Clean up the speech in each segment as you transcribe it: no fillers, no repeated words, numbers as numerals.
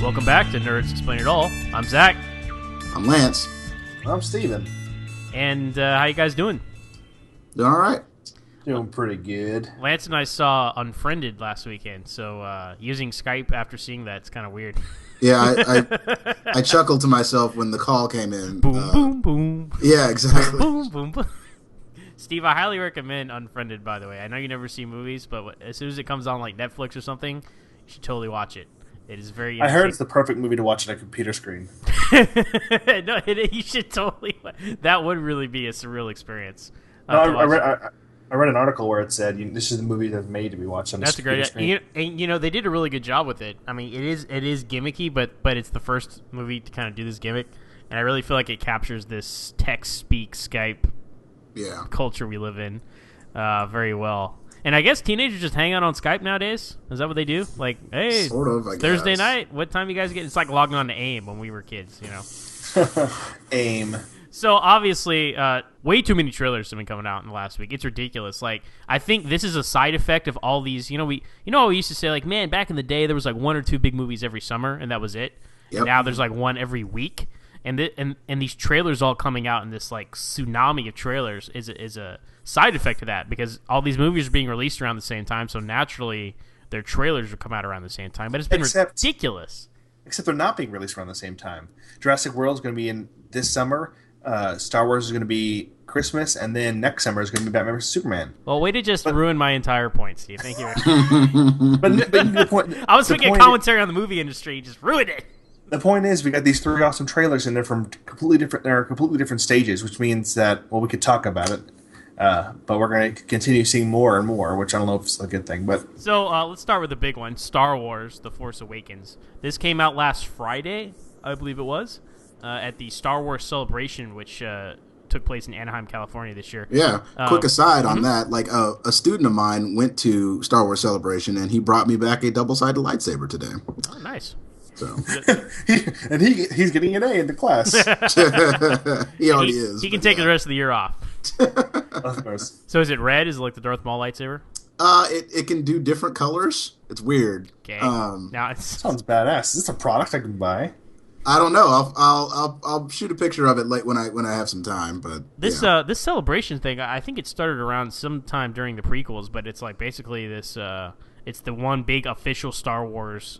Welcome back to Nerds Explain It All. I'm Zach. I'm Lance. I'm Steven. And how you guys doing? Doing all right. Doing pretty good. Lance and I saw Unfriended last weekend, so using Skype after seeing that, it's kind of weird. Yeah, I chuckled to myself when the call came in. Boom, boom, boom. Yeah, exactly. Boom, boom, boom. Steve, I highly recommend Unfriended, by the way. I know you never see movies, but as soon as it comes on like Netflix or something, you should totally watch it. It is very I heard it's the perfect movie to watch on a computer screen. No, you should totally. That would really be a surreal experience. No, I read an article where it said this is the movie that's made to be watched on a computer screen. And they did a really good job with it. I mean, it is gimmicky, but it's the first movie to kind of do this gimmick, and I really feel like it captures this text speak Skype culture we live in very well. And I guess teenagers just hang out on Skype nowadays. Is that what they do? Like, hey, sort of, I Thursday guess. night, what time you guys get? It's like logging on to AIM when we were kids, you know. AIM. So obviously, way too many trailers have been coming out in the last week. It's ridiculous. Like, I think this is a side effect of all these. We used to say, like, man, back in the day there was like one or two big movies every summer, and that was it. Yep. And now there's like one every week, and these trailers all coming out in this like tsunami of trailers is a side effect of that, because all these movies are being released around the same time, so naturally their trailers will come out around the same time. But it's been ridiculous. Except they're not being released around the same time. Jurassic World is going to be in this summer. Star Wars is going to be Christmas, and then next summer is going to be Batman vs Superman. Well, way to just ruin my entire point, Steve. Thank you. but the point, I was making a commentary on the movie industry. You just ruined it. The point is, we got these three awesome trailers, and they're from completely different stages, which means that, well, we could talk about it. But we're going to continue seeing more and more, which I don't know if it's a good thing. But so let's start with the big one, Star Wars: The Force Awakens. This came out last Friday, I believe it was, at the Star Wars Celebration, which took place in Anaheim, California this year. Yeah, quick aside on that, like a student of mine went to Star Wars Celebration, and he brought me back a double-sided lightsaber today. Oh, nice. So he's getting an A in the class. He already is. He can take the rest of the year off. Of course. So is it red? Is it like the Darth Maul lightsaber? It can do different colors. It's weird. Okay. Now Sounds badass. Is this a product I can buy? I don't know. I'll shoot a picture of it late when I have some time. But this celebration thing, I think it started around sometime during the prequels, but it's like basically this. It's the one big official Star Wars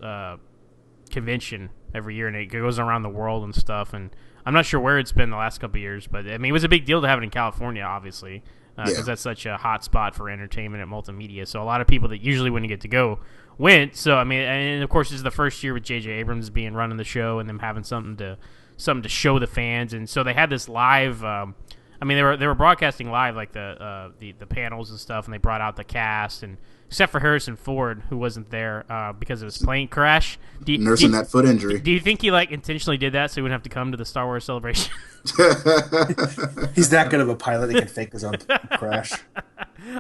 convention every year, and it goes around the world and stuff. And I'm not sure where it's been the last couple of years, but I mean, it was a big deal to have it in California, obviously, because that's such a hot spot for entertainment and multimedia. So a lot of people that usually wouldn't get to go went. So I mean, and of course, this is the first year with J.J. Abrams being running the show and them having something to show the fans. And so they had this live. I mean, they were broadcasting live, like the panels and stuff, and they brought out the cast, and except for Harrison Ford, who wasn't there because of his plane crash. Nursing that foot injury. Do you think he like intentionally did that so he wouldn't have to come to the Star Wars Celebration? He's that good of a pilot; he can fake his own crash.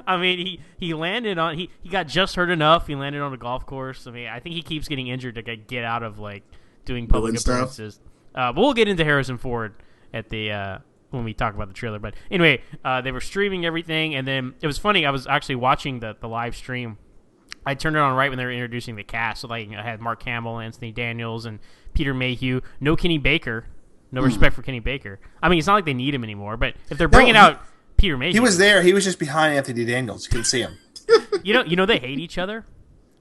I mean, he landed on he got just hurt enough. He landed on a golf course. I mean, I think he keeps getting injured to get out of like doing public appearances. But we'll get into Harrison Ford at the when we talk about the trailer. But anyway, they were streaming everything, and then it was funny. I was actually watching the live stream. I turned it on right when they were introducing the cast. So like I had Mark Hamill, Anthony Daniels, and Peter Mayhew. No Kenny Baker. No respect for Kenny Baker. I mean, it's not like they need him anymore. But if they're bringing out Peter Mayhew, he was there. He was just behind Anthony Daniels. You couldn't see him. You know they hate each other.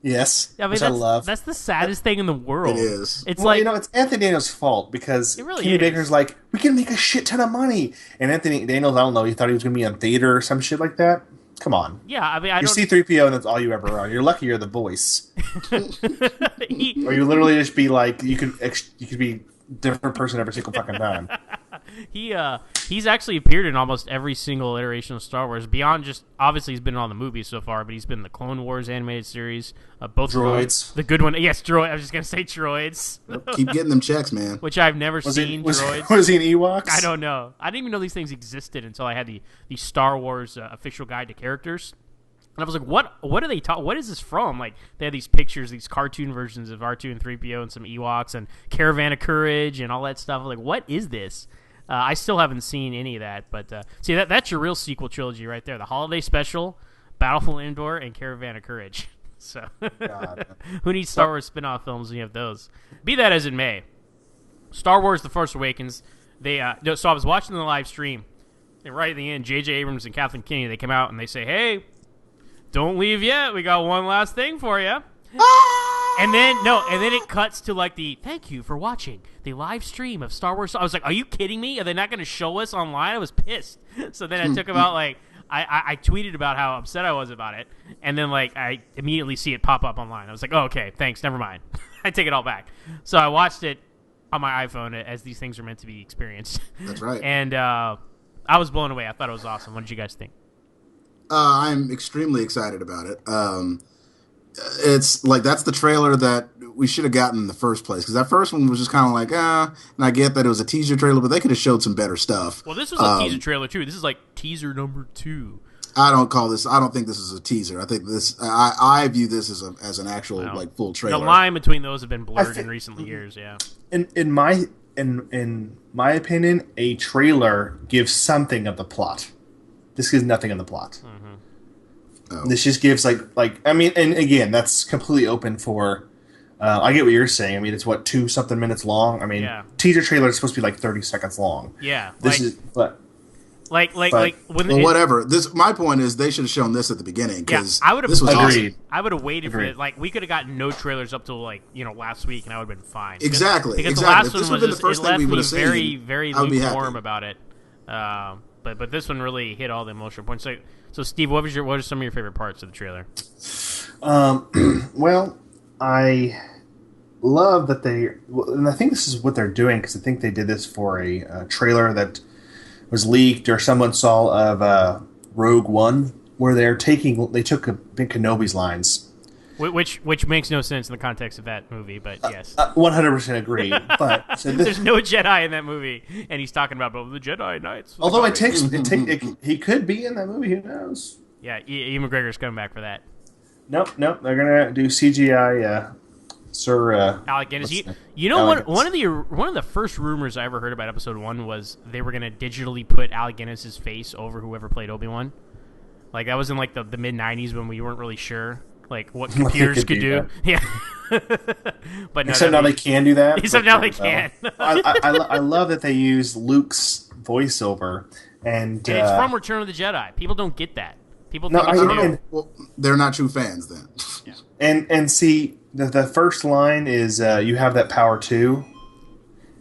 Yes, I mean, which I love. That's the saddest thing in the world. It is. It's well, like it's Anthony Daniels' fault because really Kenny is. Baker's like, we can make a shit ton of money, and Anthony Daniels, I don't know, he thought he was going to be on theater or some shit like that. Come on. Yeah, I mean, I you're don't. C-3PO, and that's all you ever are. You're lucky you're the voice, or you literally just be like you could be a different person every single fucking time. He's actually appeared in almost every single iteration of Star Wars. Beyond just obviously he's been in all the movies so far, but he's been in the Clone Wars animated series, both Droids, the good one. Yes, droid. I was just gonna say droids. Keep getting them checks, man. Which I've never seen. Droids. Was he in Ewoks? I don't know. I didn't even know these things existed until I had the Star Wars official guide to characters. And I was like, what are they talking? What is this from? Like, they had these pictures, these cartoon versions of R2 and 3PO and some Ewoks and Caravan of Courage and all that stuff. I was like, what is this? I still haven't seen any of that. But see, that's your real sequel trilogy right there. The Holiday Special, Battlefield Endor, and Caravan of Courage. So God. who needs Star Wars spin-off films when you have those? Be that as it may, Star Wars: The Force Awakens. So I was watching the live stream, and right at the end, J.J. Abrams and Kathleen Kennedy, they come out and they say, "Hey, don't leave yet. We got one last thing for you." And then it cuts to like the thank you for watching the live stream of Star Wars. I was like, are you kidding me? Are they not going to show us online? I was pissed. So then I took about like I tweeted about how upset I was about it, and then like I immediately see it pop up online. I was like, oh, okay, thanks, never mind. I take it all back. So I watched it on my iPhone as these things are meant to be experienced. That's right. And I was blown away. I thought it was awesome. What did you guys think? I'm extremely excited about it. It's like that's the trailer that we should have gotten in the first place, because that first one was just kind of like, and I get that it was a teaser trailer, but they could have showed some better stuff. Well, this was a teaser trailer too. This is like teaser number 2. I don't think this is a teaser. I think I view this as an actual like full trailer. The line between those have been blurred in recent years. Yeah. In my opinion, a trailer gives something of the plot. This gives nothing of the plot. Mm-hmm. Oh. This just gives like I mean, and again, that's completely open for. I get what you're saying. I mean, it's what 2-something minutes long. I mean, teaser trailer is supposed to be like 30 seconds long. Yeah, this is like when whatever. My point is they should have shown this at the beginning, because I would have this was agreed. Awesome. I would have waited for it. Like we could have gotten no trailers up till like last week, and I would have been fine. Exactly. Because exactly. the last one was just, it left me very very lukewarm about it. But this one really hit all the emotional points. So Steve, what are some of your favorite parts of the trailer? Well, I love that and I think this is what they're doing, because I think they did this for a trailer that was leaked or someone saw of Rogue One, where they took Ben Kenobi's lines. Which makes no sense in the context of that movie, but yes. 100% agree. But there's no Jedi in that movie, and he's talking about the Jedi Knights. Although he could be in that movie, who knows? Yeah, Ian McGregor's coming back for that. Nope. They're gonna do CGI. Sir Alec Guinness. You know what? One of the first rumors I ever heard about Episode 1 was they were gonna digitally put Alec Guinness's face over whoever played Obi-Wan. Like that was in like the mid '90s when we weren't really sure like what computers could do. Yeah. But except now they can do that. Except now they can. I love that they use Luke's voiceover, and it's from Return of the Jedi. People don't get that. People think well, they're not true fans then. Yeah. And see, the first line is you have that power too.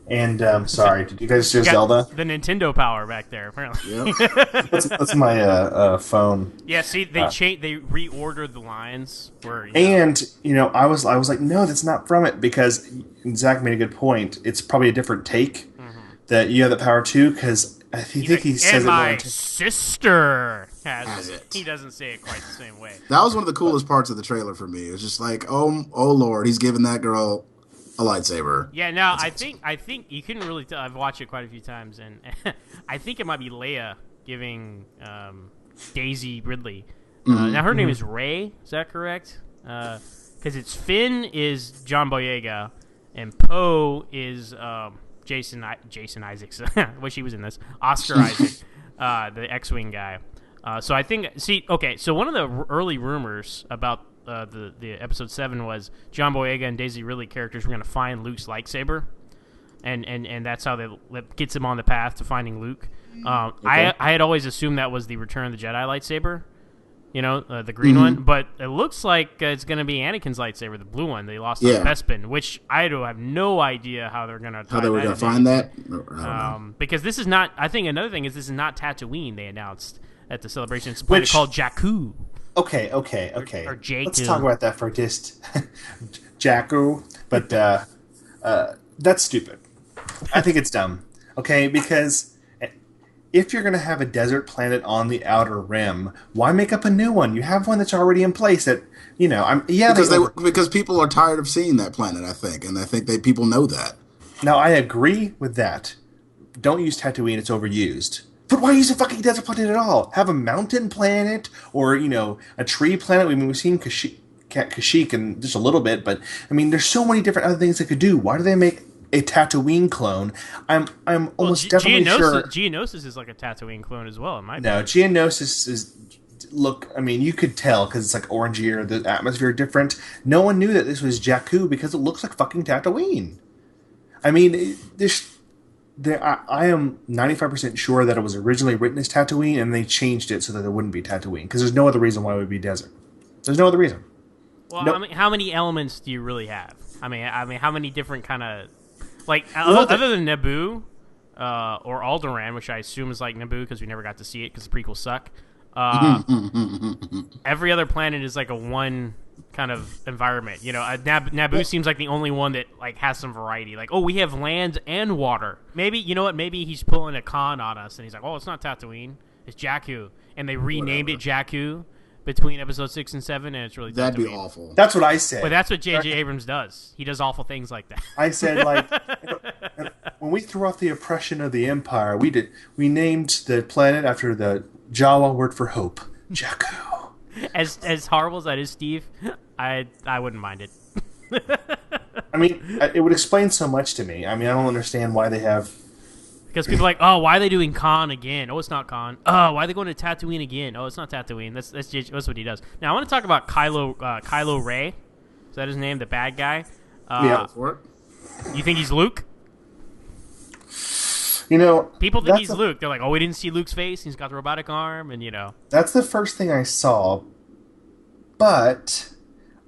And sorry, did you guys hear Zelda? The Nintendo power back there, apparently. Yep. that's my phone. Yeah, see, they reordered the lines. I was like, no, that's not from it, because Zach made a good point. It's probably a different take that you have the power too, because I think he says and my sister has it. He doesn't say it quite the same way. That was one of the coolest parts of the trailer for me. It was just like, oh Lord, he's giving that girl a lightsaber. Yeah, no, I think you couldn't really tell. I've watched it quite a few times, and I think it might be Leia giving Daisy Ridley. Now her name is Rey. Is that correct? Because it's Finn is John Boyega, and Poe is Jason Isaacs. I wish he was in this. Oscar Isaac, the X-wing guy. So I think. So one of the early rumors about the episode 7 was John Boyega and Daisy Ridley characters were going to find Luke's lightsaber, and that's how that gets him on the path to finding Luke. Okay. I had always assumed that was the Return of the Jedi lightsaber, the green one, but it looks like it's going to be Anakin's lightsaber, the blue one they lost on Bespin, which I have no idea how they're going to find that. Because this is not. I think another thing is this is not Tatooine. They announced at the celebration. It's a planet called Jakku. Okay. Or Jakku. Let's talk about that for just Jakku. But that's stupid. I think it's dumb. Okay, because if you're going to have a desert planet on the outer rim, why make up a new one? You have one that's already in place. That because people are tired of seeing that planet. I think, and I think people know that. Now I agree with that. Don't use Tatooine; it's overused. But why use a fucking desert planet at all? Have a mountain planet or, a tree planet. I mean, we've seen Kashyyyk and just a little bit, but I mean, there's so many different other things they could do. Why do they make a Tatooine clone? I'm almost definitely sure. Geonosis is like a Tatooine clone as well, in my opinion. No, Geonosis look. I mean, you could tell because it's like orangey or the atmosphere different. No one knew that this was Jakku because it looks like fucking Tatooine. I mean, I am 95% sure that it was originally written as Tatooine, and they changed it so that it wouldn't be Tatooine because there's no other reason why it would be desert. There's no other reason. Well, Nope. I mean, how many elements do you really have? I mean, how many different kind of other than Naboo or Alderaan, which I assume is like Naboo because we never got to see it because the prequels suck. Every other planet is like a one kind of environment. You know, Naboo seems like the only one that like has some variety. Like, oh, we have land and water. Maybe you know what? Maybe he's pulling a con on us, and he's like, oh, it's not Tatooine, it's Jakku, and they renamed it Jakku between episode 6 and 7, and it's really That'd be Tatooine. awful. That's what I said. But that's what J.J. Abrams does. He does awful things like that. I said, like, when we threw off the oppression of the Empire, we named the planet after the Jawa word for hope, Jakku. As horrible as that is, Steve, I wouldn't mind it. I mean, it would explain so much to me. I mean, I don't understand why they have... Because people are like, oh, why are they doing Khan again? Oh, it's not Khan. Oh, why are they going to Tatooine again? Oh, it's not Tatooine. That's what he does. Now, I want to talk about Kylo Ray. Is that his name? The bad guy? Yeah. You think he's Luke? You know... People think he's Luke. They're like, oh, we didn't see Luke's face. He's got the robotic arm, and you know. That's the first thing I saw, but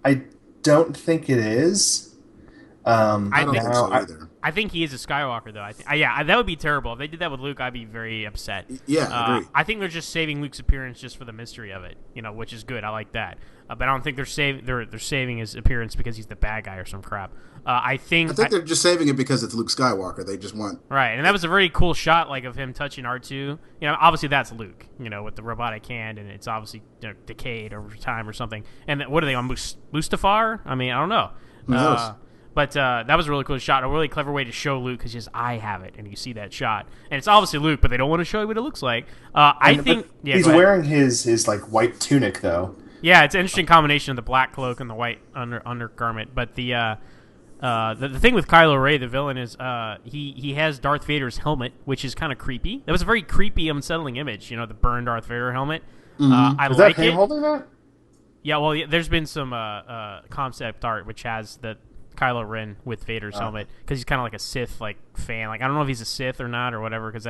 I don't think it is. I don't think so either. I think he is a Skywalker, though. That would be terrible. If they did that with Luke, I'd be very upset. Yeah, I agree. I think they're just saving Luke's appearance just for the mystery of it, you know, which is good. I like that. But I don't think they're saving his appearance because he's the bad guy or some crap. I think they're just saving it because it's Luke Skywalker. They just want... Right, and that was a very cool shot, like, of him touching R2. You know, obviously that's Luke, you know, with the robotic hand, and it's obviously decayed over time or something. And what are they on, Mustafar? I mean, I don't know. Who knows? But that was a really cool shot, a really clever way to show Luke because his eye have it, and you see that shot. And it's obviously Luke, but they don't want to show you what it looks like. I think he's wearing his like white tunic though. Yeah, it's an interesting combination of the black cloak and the white undergarment. But the thing with Kylo Ray, the villain, is he has Darth Vader's helmet, which is kind of creepy. That was a very creepy, unsettling image. You know, the burned Darth Vader helmet. I Is like that him it. holding that? Yeah, well, there's been some concept art which has the Kylo Ren with Vader's helmet because he's kind of like a Sith like fan. Like I don't know if he's a Sith or not or whatever because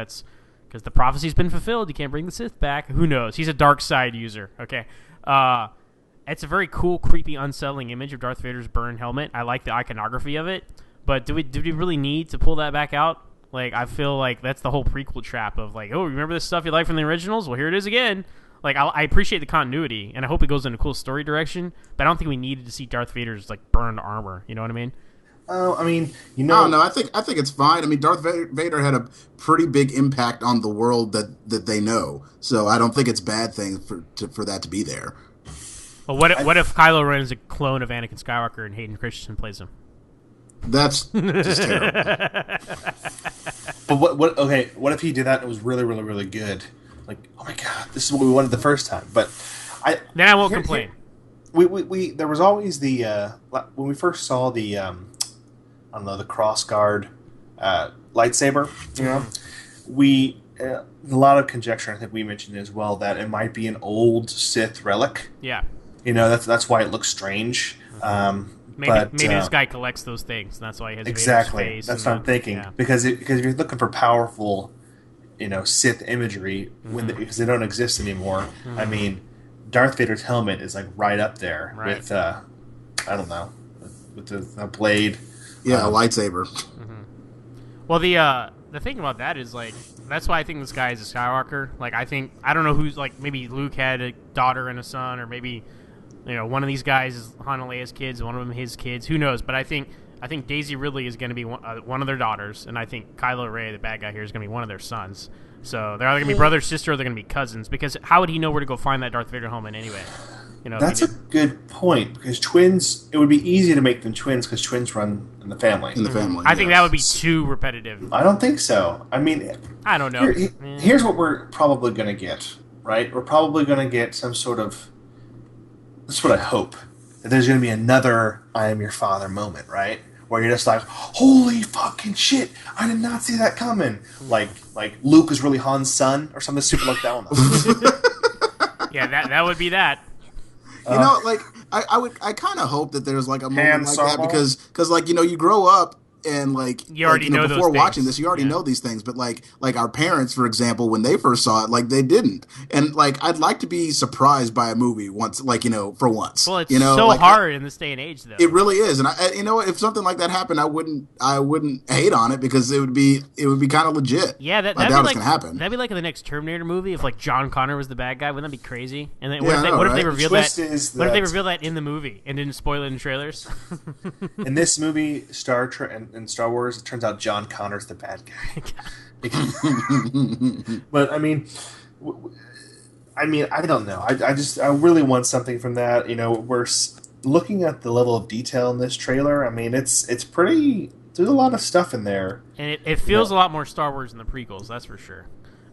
the prophecy's been fulfilled. You can't bring the Sith back. Who knows? He's a dark side user. Okay, it's a very cool, creepy, unsettling image of Darth Vader's burned helmet. I like the iconography of it, but do we really need to pull that back out? Like I feel like that's the whole prequel trap of like, oh, remember this stuff you like from the originals? Well, here it is again. Like I appreciate the continuity, and I hope it goes in a cool story direction. But I don't think we needed to see Darth Vader's like burned armor. You know what I mean? Oh, I mean, you know, No, I think it's fine. I mean, Darth Vader had a pretty big impact on the world that they know, so I don't think it's a bad thing for that to be there. Well, what if Kylo Ren is a clone of Anakin Skywalker and Hayden Christensen plays him? That's just terrible. But what? Okay, what if he did that and it was really, really, really good? Like, oh my god, this is what we wanted the first time. But then I won't complain. We there was always the when we first saw the I don't know, the cross guard lightsaber. You know, we a lot of conjecture. I think we mentioned as well that it might be an old Sith relic. Yeah. You know, that's why it looks strange. Maybe this guy collects those things, and that's why he has exactly. Vader's face. That's what I'm thinking. Yeah. Because if you're looking for powerful, you know, Sith imagery because they don't exist anymore. I mean, Darth Vader's helmet is like right up there with I don't know, with the blade. Yeah, a lightsaber. Well, the thing about that is like that's why I think this guy is a Skywalker. Like I don't know who's like maybe Luke had a daughter and a son, or maybe you know one of these guys is Han and Leia's kids, one of them his kids. Who knows? But I think Daisy Ridley is going to be one of their daughters, and I think Kylo Ray, the bad guy here, is going to be one of their sons. So they're either going to be brother, sister, or they're going to be cousins. Because how would he know where to go find that Darth Vader helmet anyway? You know, that's a good point. Because twins, it would be easy to make them twins because twins run in the family. I think that would be too repetitive. I don't think so. I mean, I don't know. Here's what we're probably going to get. Right? We're probably going to get some sort of. This is what I hope. That there's going to be another "I am your father" moment, right? Where you're just like, holy fucking shit, I did not see that coming. Like Luke is really Han's son or something stupid like that one. Yeah, that would be that. You know, like I kind of hope that there's like a moment like that Solo? because like you grow up and like You already know before those watching things. this you already Yeah. know these things, but like our parents, for example, when they first saw it, like they didn't, and like I'd like to be surprised by a movie once, like for once. Well, it's so like, hard in this day and age, though. It really is, and you know what? If something like that happened, I wouldn't hate on it because it would be kind of legit. Yeah, I that'd doubt be it's like gonna happen. that'd be like in the next Terminator movie if like John Connor was the bad guy. Wouldn't that be crazy? And then Yeah, I know, what if they right? revealed twist that? is What if they that- revealed that in the movie and didn't spoil it in trailers? In this movie, Star Trek and Star Wars, it turns out John Connor's the bad guy. But I mean, I don't know. I really want something from that. We're looking at the level of detail in this trailer. I mean, it's pretty. There's a lot of stuff in there. And it feels a lot more Star Wars than the prequels, that's for sure.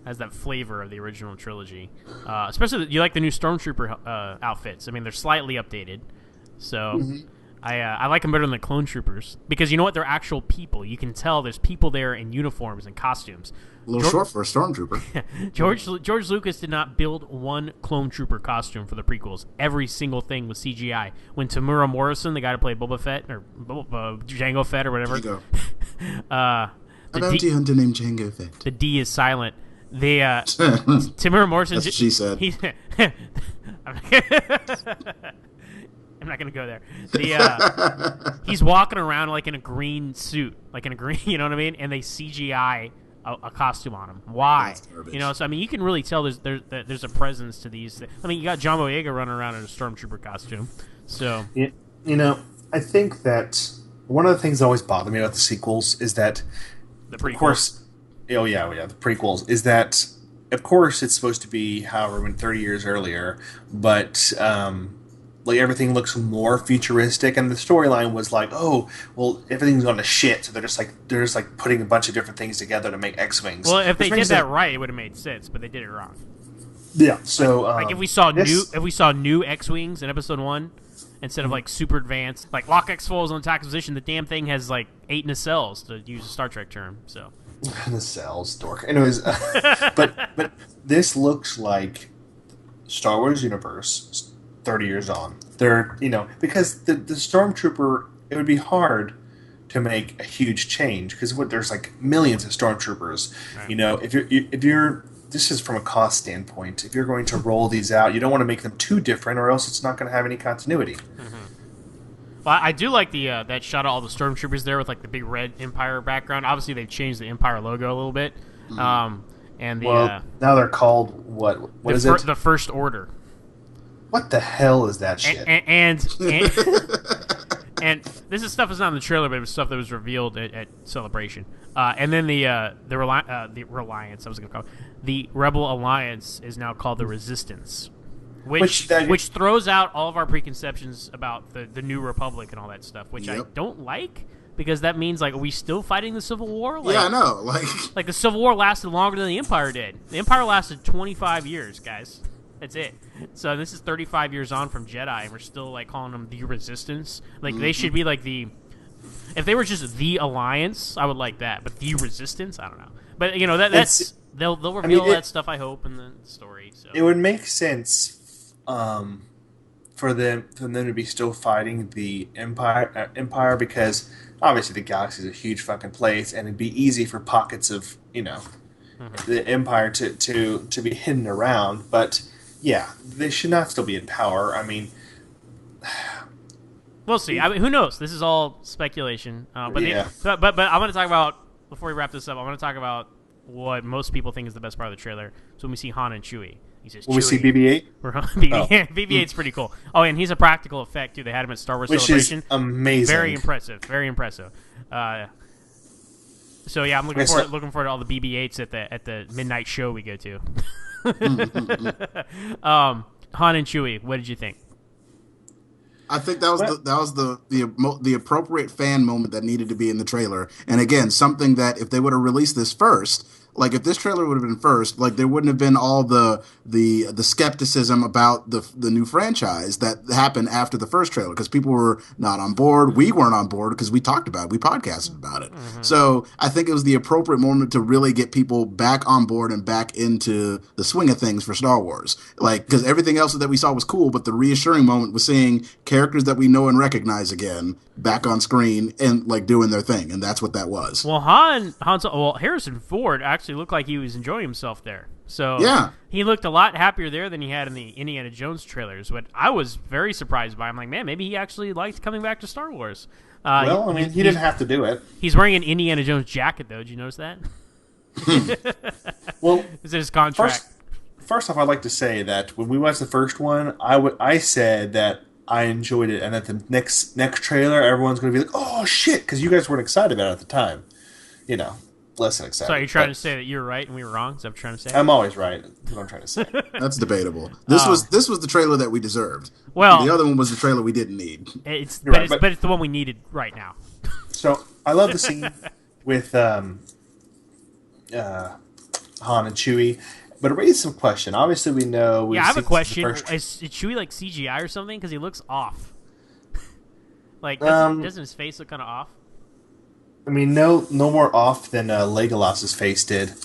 Has that flavor of the original trilogy. Especially, you like the new Stormtrooper outfits. I mean, they're slightly updated. So, I like them better than the Clone Troopers. Because you know what? They're actual people. You can tell there's people there in uniforms and costumes. A little short for a stormtrooper. George Lucas did not build one Clone Trooper costume for the prequels. Every single thing was CGI. When Tamura Morrison, the guy to play Boba Fett, or Jango Fett or whatever. Jango. A bounty hunter named Jango Fett. The D is silent. Tamura Morrison. That's what she said. I'm not gonna go there. He's walking around like in a green suit, you know what I mean? And they CGI a costume on him. Why? So I mean, you can really tell there's a presence to these. I mean, you got John Boyega running around in a stormtrooper costume. So I think that one of the things that always bothered me about the sequels is that, the prequels. of course, the prequels is that, of course, it's supposed to be however many 30 years earlier, but like everything looks more futuristic, and the storyline was like, oh, well, everything's gone to shit, so they're just like putting a bunch of different things together to make X-wings. Well, if they did that right, it would have made sense, but they did it wrong. Yeah. So like if we saw new X-wings in Episode 1 instead of like super advanced, like lock X foils on attack position, the damn thing has like 8 nacelles, to use a Star Trek term. So nacelles, dork. Anyways, but this looks like Star Wars universe 30 years on. They're because the Stormtrooper, it would be hard to make a huge change because there's like millions of Stormtroopers. Right. If you're this is from a cost standpoint. If you're going to roll these out, you don't want to make them too different, or else it's not going to have any continuity. Mm-hmm. Well, I do like the that shot of all the Stormtroopers there with like the big red Empire background. Obviously, they've changed the Empire logo a little bit. And now they're called what? What is it? The First Order. What the hell is that shit? And this is stuff that's not in the trailer, but it was stuff that was revealed at Celebration. And then the Reliance, I was going to call it. The Rebel Alliance is now called the Resistance, which throws out all of our preconceptions about the New Republic and all that stuff, which I don't like, because that means, like, are we still fighting the Civil War? Like, yeah, I know. Like the Civil War lasted longer than the Empire did. The Empire lasted 25 years, guys. That's it. So this is 35 years on from Jedi, and we're still like calling them the Resistance. Like they should be like if they were just the Alliance, I would like that. But the Resistance, I don't know. But that's they'll reveal that stuff, I hope, in the story. So it would make sense for them to be still fighting the Empire because obviously the galaxy is a huge fucking place, and it'd be easy for pockets of the Empire to be hidden around, but. Yeah, they should not still be in power. I mean, we'll see. I mean, who knows? This is all speculation. But I want to talk about, before we wrap this up, I want to talk about what most people think is the best part of the trailer. So when we see Han and Chewie, he says, "Will we see BB-8?" BB-8's pretty cool. Oh, and he's a practical effect too. They had him at Star Wars Celebration. Which is amazing. Very impressive. Very impressive. So yeah, I'm looking forward to all the BB-8s at the midnight show we go to. Han and Chewie, what did you think? I think that was the appropriate fan moment that needed to be in the trailer. And again, something that if they would have released this first, like if this trailer would have been first, like there wouldn't have been all the skepticism about the new franchise that happened after the first trailer, because people were not on board. We weren't on board because we talked about it, we podcasted about it. So I think it was the appropriate moment to really get people back on board and back into the swing of things for Star Wars. Like, because everything else that we saw was cool, but the reassuring moment was seeing characters that we know and recognize again back on screen and like doing their thing, and that's what that was. Well, Harrison Ford actually looked like he was enjoying himself there. So yeah, he looked a lot happier there than he had in the Indiana Jones trailers, but I was very surprised by him. Like, man, maybe he actually liked coming back to Star Wars. He didn't have to do it. He's wearing an Indiana Jones jacket, though. Did you notice that? Well, is it his contract? First off, I'd like to say that when we watched the first one, I said that I enjoyed it, and at the next trailer, everyone's going to be like, "Oh shit," because you guys weren't excited about it at the time. You know, less than excited. So you're trying to say that you're right and we were wrong? Is that what you're trying to say? I'm always right. That's what I'm trying to say. That's debatable. This was the trailer that we deserved. Well, the other one was the trailer we didn't need. But it's the one we needed right now. So I love the scene with Han and Chewie. But it raises some question. Obviously, we know. I have a question. Is Chewie like CGI or something? Because he looks off. Like, doesn't his face look kind of off? I mean, no more off than Legolas's face did.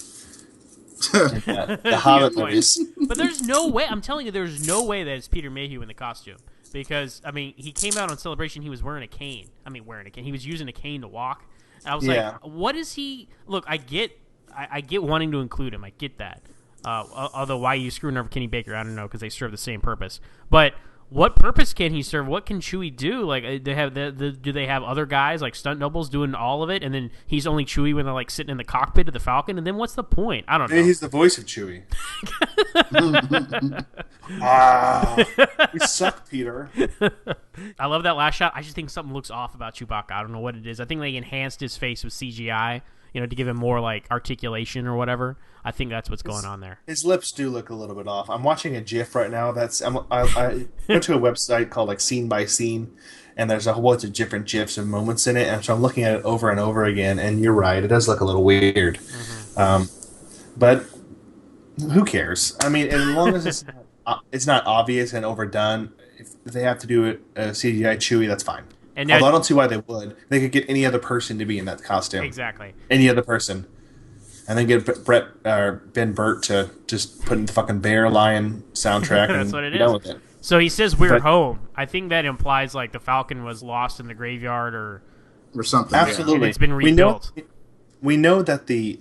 The Hobbit movies. But there's no way. I'm telling you, there's no way that it's Peter Mayhew in the costume. Because, I mean, he came out on Celebration, he was wearing a cane. He was using a cane to walk. And I was like, what is he... Look, I get wanting to include him. I get that. Although, why you screwing over Kenny Baker, I don't know, because they serve the same purpose. But what purpose can he serve? What can Chewie do? Like, do they have other guys, like stunt doubles, doing all of it, and then he's only Chewie when they're, like, sitting in the cockpit of the Falcon? And then what's the point? I don't know. He's the voice of Chewie. You suck, Peter. I love that last shot. I just think something looks off about Chewbacca. I don't know what it is. I think they enhanced his face with CGI, to give him more, like, articulation or whatever. I think that's what's going on there. His lips do look a little bit off. I'm watching a GIF right now. I went to a website called, like, Scene by Scene, and there's a whole bunch of different GIFs and moments in it, and so I'm looking at it over and over again, and you're right, it does look a little weird. But who cares? I mean, as long as it's not obvious and overdone, if they have to do a CGI Chewie, that's fine. Although I don't see why they would. They could get any other person to be in that costume. Exactly. Any other person. And then get Ben Burt to just put in the fucking Bear Lion soundtrack and be done with it. So he says we're home. I think that implies like the Falcon was lost in the graveyard or something. Absolutely. And it's been rebuilt. We know that the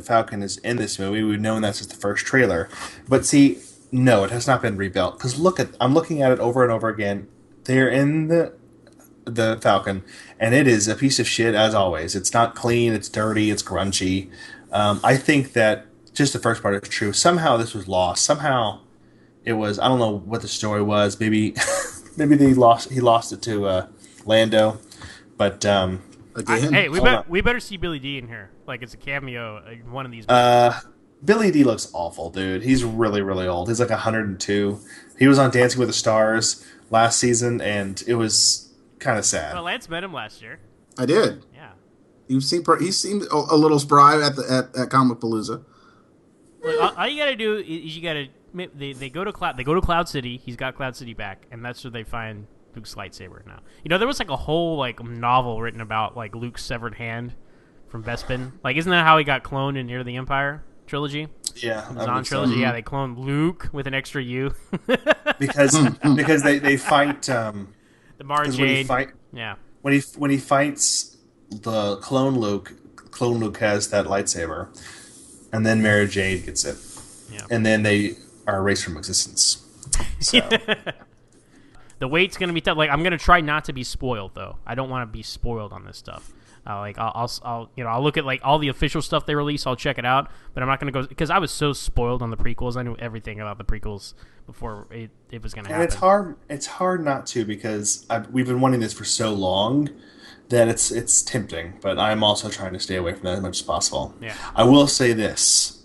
Falcon is in this movie. We've known that since the first trailer. But see, no, it has not been rebuilt. Because I'm looking at it over and over again. They're in the Falcon, and it is a piece of shit as always. It's not clean, it's dirty, it's grungy. I think that just the first part is true. Somehow this was lost. Somehow it was, I don't know what the story was. Maybe he lost it to Lando. But hey, we better see Billy D in here. Like it's a cameo in one of these movies. Billy D looks awful, dude. He's really, really old. He's like 102. He was on Dancing with the Stars last season, and it was kind of sad. Well, Lance met him last year. I did. Yeah. He seemed a little spry at Comic Palooza. Look, all you gotta do is you gotta they go to Cloud City. He's got Cloud City back, and that's where they find Luke's lightsaber now. There was like a whole like novel written about like Luke's severed hand from Bespin. Like, isn't that how he got cloned in Heir to the Empire trilogy? Yeah, the Zahn trilogy. So. Yeah, they cloned Luke with an extra U. because they fight the Mara Jade. When he fights the clone Luke has that lightsaber, and then Mara Jade gets it, and then they are erased from existence. So. The wait's gonna be tough. Like, I'm gonna try not to be spoiled though. I don't want to be spoiled on this stuff. I'll look at like all the official stuff they release. I'll check it out, but I'm not gonna go because I was so spoiled on the prequels. I knew everything about the prequels before it was gonna happen. And it's hard not to because we've been wanting this for so long that it's tempting. But I'm also trying to stay away from that as much as possible. Yeah. I will say this: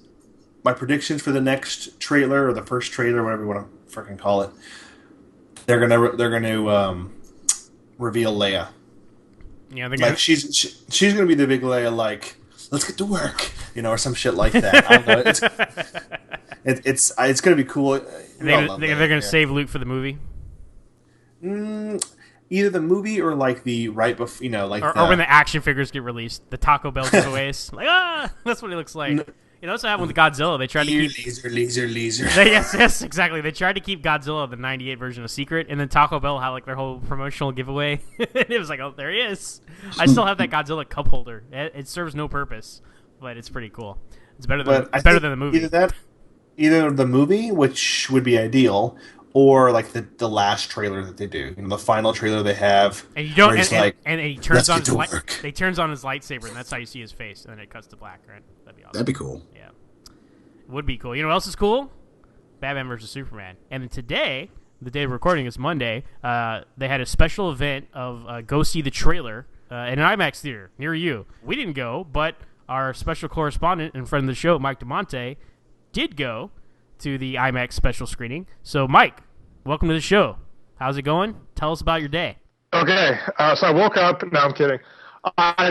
my predictions for the next trailer or the first trailer, whatever you want to freaking call it, they're gonna reveal Leia. Yeah, like she's gonna be the big Leia. Like, let's get to work. or some shit like that. I don't know. It's going to be cool. They're going to save Luke for the movie. Either the movie or like the right before, or when the action figures get released, the Taco Bell giveaways. That's what it looks like. That's what happened with Godzilla. They tried to keep laser. yes, exactly. They tried to keep Godzilla, the '98 version, a secret, and then Taco Bell had like their whole promotional giveaway. It was like, oh, there he is. I still have that Godzilla cup holder. It serves no purpose, but it's pretty cool. It's better than the movie. Either the movie, which would be ideal, or like the last trailer that they do, the final trailer they have, and you don't, and he turns on he turns on his lightsaber, and that's how you see his face, and then it cuts to black. Right? That'd be awesome. That'd be cool. Yeah, it would be cool. You know what else is cool? Batman vs Superman. And today, the day of recording is Monday. They had a special event of go see the trailer in an IMAX theater near you. We didn't go, but our special correspondent and friend of the show, Mike Damante, did go to the IMAX special screening. So, Mike, welcome to the show. How's it going? Tell us about your day. Okay, so I woke up. No, I'm kidding.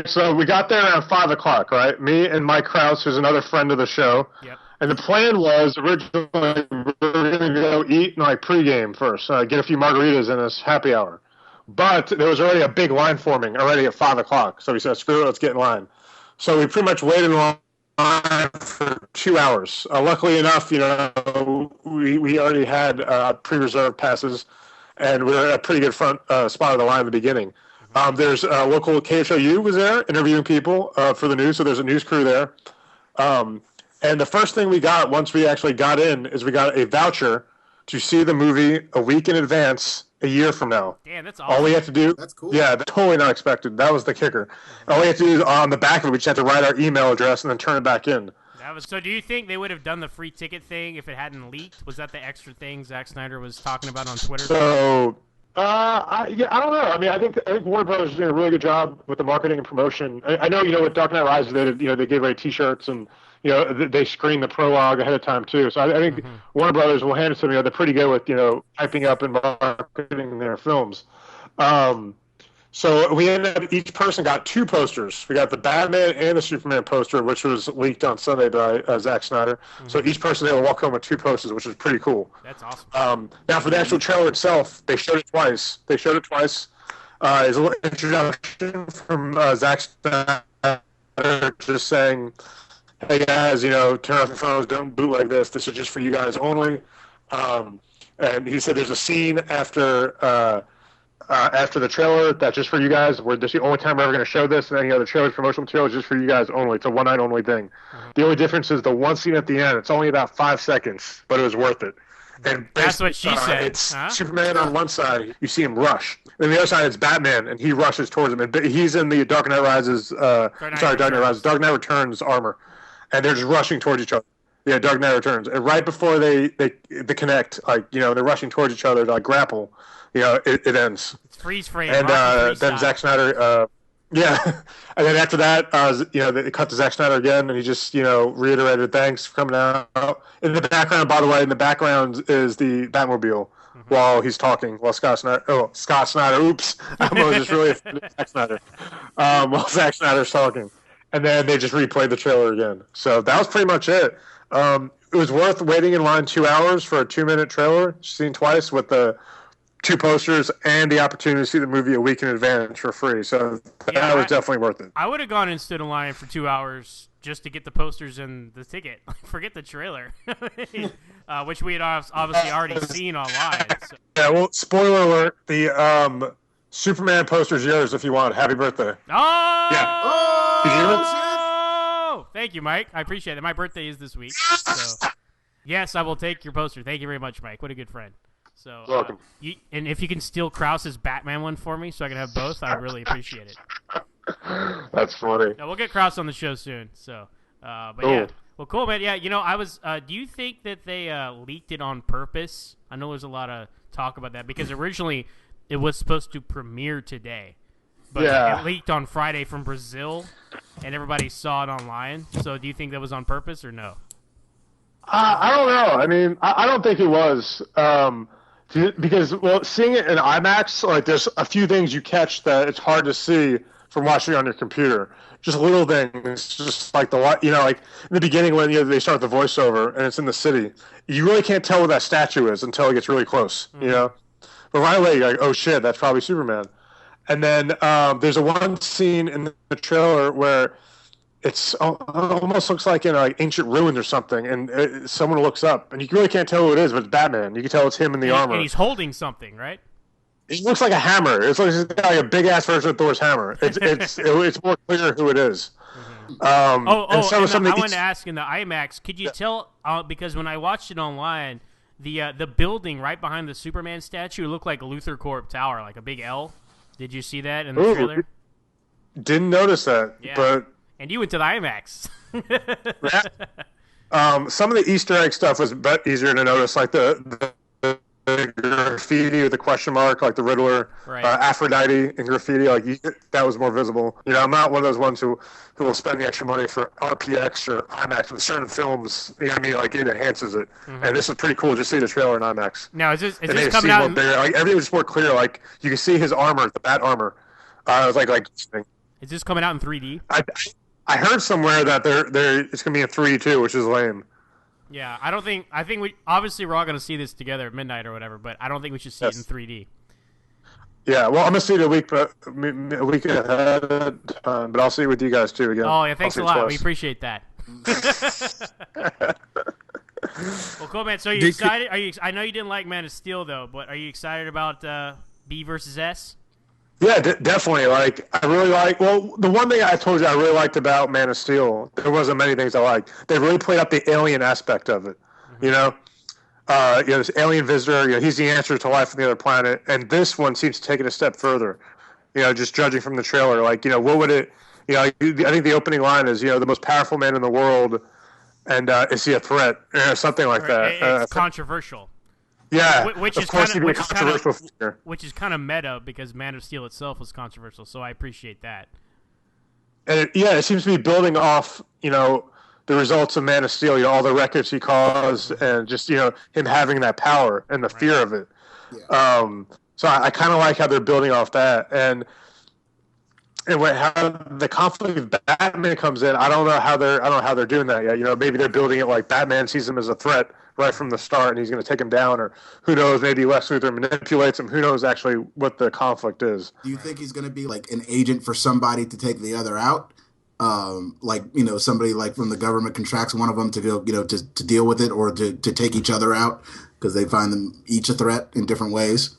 So we got there around 5 o'clock, right? Me and Mike Krause, who's another friend of the show. Yep. And the plan was originally we were going to go eat and pregame first, get a few margaritas in this happy hour. But there was already a big line forming already at 5 o'clock. So we said, screw it, let's get in line. So we pretty much waited in line for 2 hours. Luckily enough, we already had pre-reserved passes, and we were at a pretty good front spot of the line at the beginning. There's local KHOU was there interviewing people for the news, so there's a news crew there. And the first thing we got once we actually got in is we got a voucher to see the movie a week in advance a year from now. Damn, that's awesome. All we have to do... That's cool. Yeah, that's totally not expected. That was the kicker. All we have to do is on the back of it, we just have to write our email address and then turn it back in. So do you think they would have done the free ticket thing if it hadn't leaked? Was that the extra thing Zack Snyder was talking about on Twitter? So... I don't know. I mean, I think Warner Brothers is doing a really good job with the marketing and promotion. I know, with Dark Knight Rises, they gave away T-shirts and, they screened the prologue ahead of time too. So I think Warner Brothers will hand it to them. They're pretty good with, hyping up and marketing their films. So we ended up, each person got 2 posters. We got the Batman and the Superman poster, which was leaked on Sunday by Zack Snyder. So each person they will walk home with 2 posters, which is pretty cool. That's awesome. Now for the actual trailer itself, they showed it twice. There's a little introduction from Zack Snyder just saying, hey guys, turn off your phones, don't bootleg this. This is just for you guys only. And he said there's a scene after the trailer that's just for you guys. This is the only time we're ever going to show this, and any other trailer's promotional material is just for you guys only. It's a one-night only thing. The only difference is the one scene at the end. It's only about 5 seconds, but it was worth it. And that's what she said. It's Superman on one side, you see him rush. And the other side, it's Batman, and he rushes towards him. And he's in the Dark Knight Rises, Dark Knight Returns armor, and they're just rushing towards each other. Yeah, Dark Knight Returns. And right before they connect, they're rushing towards each other to grapple. It ends. It's freeze frame. And then Zack Snyder, and then after that, they cut to Zack Snyder again, and he just, reiterated thanks for coming out. In the background, by the way, is the Batmobile while he's talking, while Scott Snyder, oops, I was just really offended Zack Snyder, while Zack Snyder's talking. And then they just replayed the trailer again. So that was pretty much it. It was worth waiting in line 2 hours for a 2-minute trailer, seen twice with the 2 posters and the opportunity to see the movie a week in advance for free. So that was definitely worth it. I would have gone and stood in line for 2 hours just to get the posters and the ticket. Forget the trailer, which we had obviously already seen online. So. Yeah, well, spoiler alert, the Superman poster's yours if you want. Happy birthday. Oh! Yeah. Oh! Thank you, Mike. I appreciate it. My birthday is this week. So, yes, I will take your poster. Thank you very much, Mike. What a good friend. So, welcome. And if you can steal Krause's Batman one for me so I can have both, I'd really appreciate it. That's funny. No, we'll get Krause on the show soon. So, but cool. Yeah. Well, cool, man. Yeah, I was. Do you think that they leaked it on purpose? I know there's a lot of talk about that because originally it was supposed to premiere today, but it leaked on Friday from Brazil, and everybody saw it online. So, do you think that was on purpose or no? I don't know. I mean, I don't think it was. Because, seeing it in IMAX, there's a few things you catch that it's hard to see from watching it on your computer. Just little things, just like like in the beginning when they start the voiceover and it's in the city, you really can't tell what that statue is until it gets really close, But right away you're like, oh shit, that's probably Superman. And then there's one scene in the trailer where it almost looks like in ancient ruins or something, and someone looks up, and you really can't tell who it is, but it's Batman. You can tell it's him in the armor. And he's holding something, right? It looks like a hammer. It's like a big-ass version of Thor's hammer. It's more clear who it is. I wanted to ask, in the IMAX, could you tell, because when I watched it online, the building right behind the Superman statue looked like Luthor Corp Tower, like a big L. Did you see that in the trailer? Didn't notice that, but... And you went to the IMAX. Some of the Easter egg stuff was easier to notice, like the graffiti with the question mark, like the Riddler, Aphrodite in graffiti. That was more visible. I'm not one of those ones who will spend the extra money for RPX or IMAX with certain films. You know what I mean? Like it enhances it. Mm-hmm. And this is pretty cool. Just see the trailer in IMAX. Now is this coming out? Everything was more clear. Like you can see his armor, the bat armor. It was like. Is this coming out in 3D? I heard somewhere that it's gonna be in 3D too, which is lame. Yeah, I think we obviously we're all gonna see this together at midnight or whatever, but I don't think we should see it in 3D. Yeah, well, I'm gonna see it a week ahead of time, but I'll see it with you guys too again. Oh yeah, thanks a lot. Twice. We appreciate that. Well, cool, man. So are you excited? I know you didn't like Man of Steel though, but are you excited about B versus S? Yeah, definitely. Like, I really well, the one thing I told you I really liked about Man of Steel, there wasn't many things I liked. They really played up the alien aspect of it, this alien visitor, he's the answer to life on the other planet. And this one seems to take it a step further, just judging from the trailer. Like, what would it, I think the opening line is, the most powerful man in the world, and is he a threat? Something like that. It's controversial. Yeah, which is kind of meta because Man of Steel itself was controversial, so I appreciate that. And it seems to be building off, the results of Man of Steel, all the records he caused, and just him having that power and the fear of it. Yeah. So I kind of like how they're building off that, and how the conflict of Batman comes in. I don't know how they're doing that yet. Maybe they're building it like Batman sees him as a threat right from the start, and he's going to take him down, or who knows? Maybe Lex Luthor manipulates him. Who knows actually what the conflict is? Do you think he's going to be like an agent for somebody to take the other out? Somebody like from the government contracts one of them to go, to deal with it or to take each other out because they find them each a threat in different ways.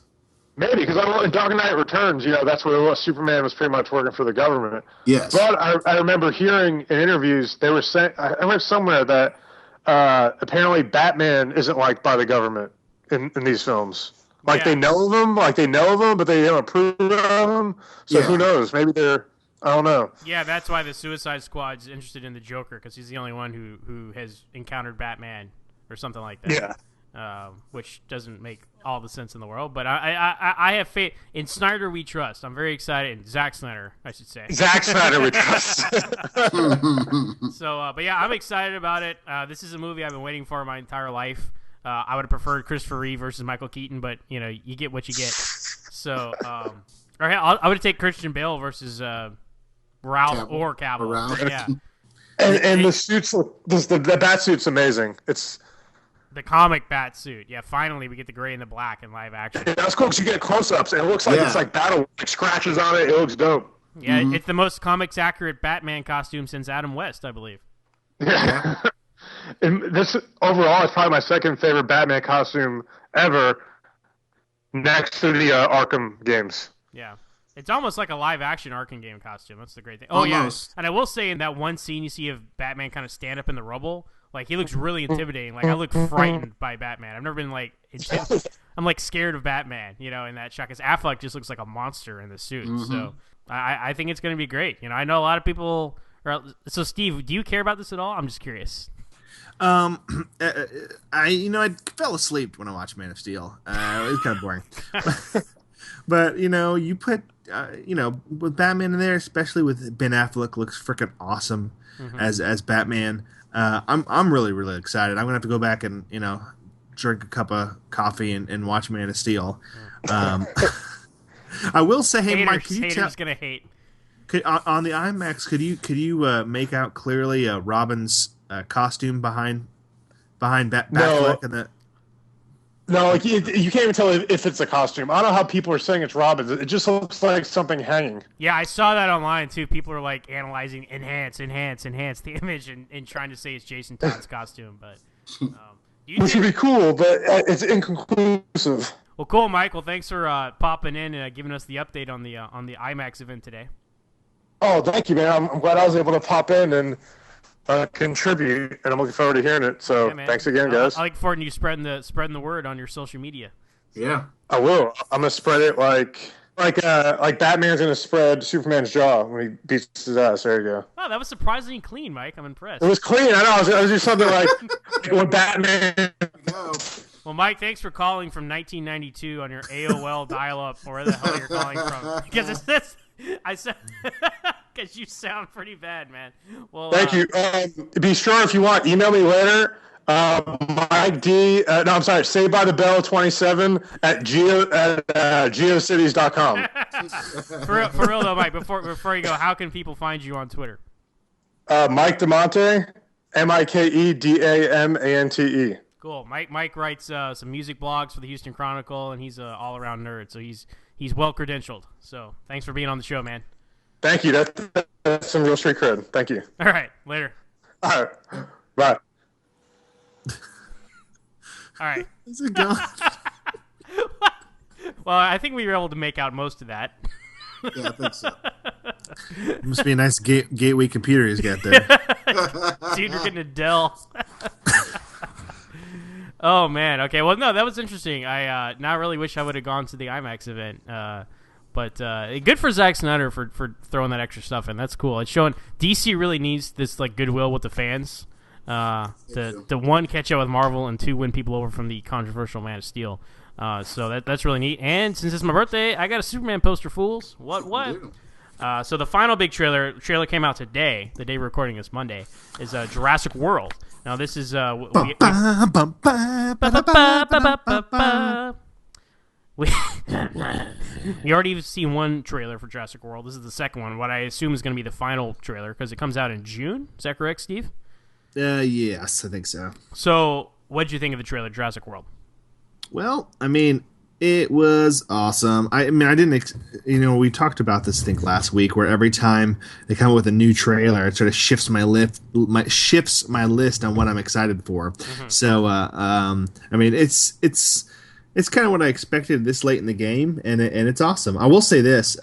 Maybe, because in Dark Knight Returns, that's what it was. Superman was pretty much working for the government. Yes. But I remember hearing in interviews, they were saying, I read somewhere that apparently Batman isn't liked by the government in these films. They know of him, but they don't approve of him. So who knows? Maybe they're, I don't know. Yeah, that's why the Suicide Squad's interested in the Joker, because he's the only one who has encountered Batman or something like that. Yeah. Which doesn't make all the sense in the world, but I have faith in Snyder. We trust. I'm very excited. Zack Snyder, I should say. Zack Snyder, we trust. So, but yeah, I'm excited about it. This is a movie I've been waiting for my entire life. I would have preferred Christopher Reeve versus Michael Keaton, but you get what you get. So, I would take Christian Bale versus Ralph or Cavill. Yeah, and the suits, the bat suit's amazing. It's the comic bat suit. Yeah, finally we get the gray and the black in live action. Yeah, that's cool because you get close-ups, and it looks like it's like battle scratches on it. It looks dope. Yeah, It's the most comics accurate Batman costume since Adam West, I believe. Yeah. And this overall is probably my second favorite Batman costume ever, next to the Arkham games. Yeah. It's almost like a live-action Arkham game costume. That's the great thing. Almost. Yeah, and I will say in that one scene you see of Batman kind of stand up in the rubble, he looks really intimidating. I look frightened by Batman. I've never been I'm scared of Batman, in that shot. Because Affleck just looks like a monster in the suit. Mm-hmm. So I think it's going to be great. I know a lot of people. So Steve, do you care about this at all? I'm just curious. I fell asleep when I watched Man of Steel. It was kind of boring. But you put with Batman in there, especially with Ben Affleck, looks freaking awesome as Batman. I'm really, really excited. I'm gonna have to go back and drink a cup of coffee and watch Man of Steel. I will say, hey Mike, haters gonna hate. On the IMAX, could you make out clearly Robin's costume behind Batfleck and the? No, like you can't even tell if it's a costume. I don't know how people are saying it's Robin's. It just looks like something hanging. Yeah, I saw that online too. People are like analyzing enhance the image and trying to say it's Jason Todd's costume, but which would be cool, but it's inconclusive. Well, cool, Mike. Well, thanks for popping in and giving us the update on the IMAX event today. Oh, thank you, man. I'm glad I was able to pop in and contribute, and I'm looking forward to hearing it. So, thanks again, guys. I look forward to you spreading the word on your social media. Yeah, I will. I'm gonna spread it like Batman's gonna spread Superman's jaw when he beats his ass. There you go. Oh, that was surprisingly clean, Mike. I'm impressed. It was clean. I know. I was doing something like when Batman. Well, Mike, thanks for calling from 1992 on your AOL dial-up, or where the hell you're calling from. Because because you sound pretty bad, man. Well, thank you. Be sure if you want, email me later. Mike D. No, I'm sorry. Saved by the Bell 27 at geocities.com. for real though, Mike. Before you go, how can people find you on Twitter? Mike Damante, MikeDamante. Cool. Mike writes some music blogs for the Houston Chronicle, and he's an all-around nerd, so he's well credentialed. So thanks for being on the show, man. Thank you. That's some real street cred. Thank you. All right. Later. All right. Bye. All right. Is it gone? Well, I think we were able to make out most of that. Yeah, I think so. It must be a nice gateway computer he's got there. Dude, you're getting a Dell. Oh, man. Okay, well, no, that was interesting. I now really wish I would have gone to the IMAX event. But good for Zack Snyder for throwing that extra stuff in. That's cool. It's showing DC really needs this like goodwill with the fans. To one, catch up with Marvel, and two, win people over from the controversial Man of Steel. So that's really neat. And since it's my birthday, I got a Superman poster, fools. What? So the final big trailer came out today, the day we're recording this Monday, is Jurassic World. Now this is we already seen one trailer for Jurassic World. This is the second one. What I assume is going to be the final trailer because it comes out in June. Is that correct, Steve? Yes, I think so. So, what did you think of the trailer, Jurassic World? Well, I mean, it was awesome. I mean, I didn't, we talked about this, I think, last week, where every time they come up with a new trailer, it sort of shifts my list on what I'm excited for. Mm-hmm. So, I mean, it's kind of what I expected this late in the game, and it's awesome. I will say this.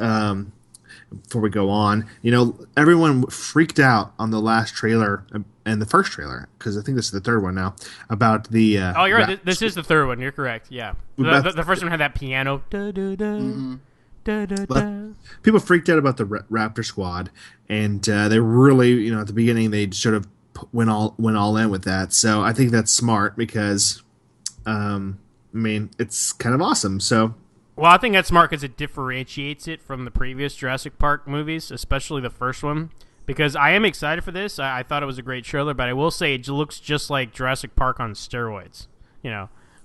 Before we go on, everyone freaked out on the last trailer and the first trailer, because I think this is the third one now, about the oh, you're right, this is the third one, you're correct, yeah. The first one had that piano. People freaked out about the Raptor Squad, and they really, at the beginning, they sort of went all in with that. So I think that's smart, because I mean, it's kind of awesome. So well, I think that's smart because it differentiates it from the previous Jurassic Park movies, especially the first one, because I am excited for this. I thought it was a great trailer, but I will say it looks just like Jurassic Park on steroids,